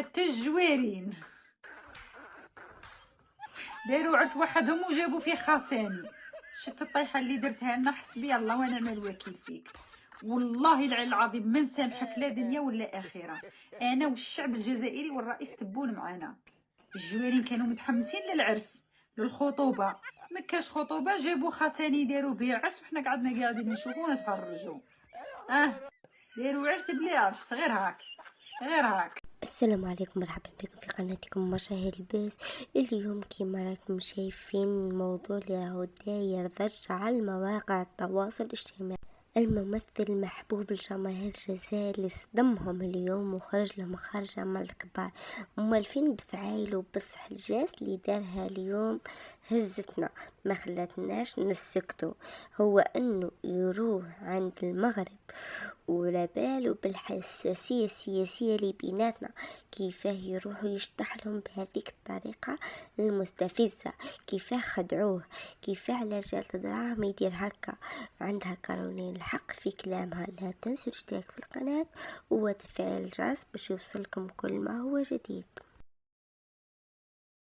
حتى الجوارين داروا عرس وحدهم وجابوا فيه خاصاني. شت الطيحه اللي درتها لنا، حسبي الله ونعم الوكيل فيك. والله العظيم ما نسامحك لا دنيا ولا اخره. انا والشعب الجزائري والرئيس تبون معانا. الجوارين كانوا متحمسين للعرس للخطوبه، ما كاش خطوبه جابوا خاصاني داروا بيه عرس، وحنا قعدنا قاعدين نشوفوا ونتفرجوا. داروا عرس بلا عرس، غير هاك غير هاك. السلام عليكم، مرحبا بكم في قناتكم مشاهير البث. اليوم كما راكم شايفين الموضوع اللي راهو داير ضجة على مواقع التواصل الاجتماعي. الممثل المحبوب الجماهير الجزائري صدمهم اليوم وخرج لهم خرجة من الكبار. مولفين بفعايله، بصح الجاس اللي دارها اليوم هزتنا ما خلتناش نسكتو. هو انه يروح عند المغرب ولا بالو بالحساسية السياسية اللي بيناتنا، كيفاه يروحوا يشطح لهم بهذيك الطريقة المستفزة، كيفاه خدعوه، كيفاه على جال دراهم يدير هكا. عندها قانونين الحق في كلامها. لا تنسوا الاشتراك في القناة وتفعيل الجرس باش يوصلكم كل ما هو جديد.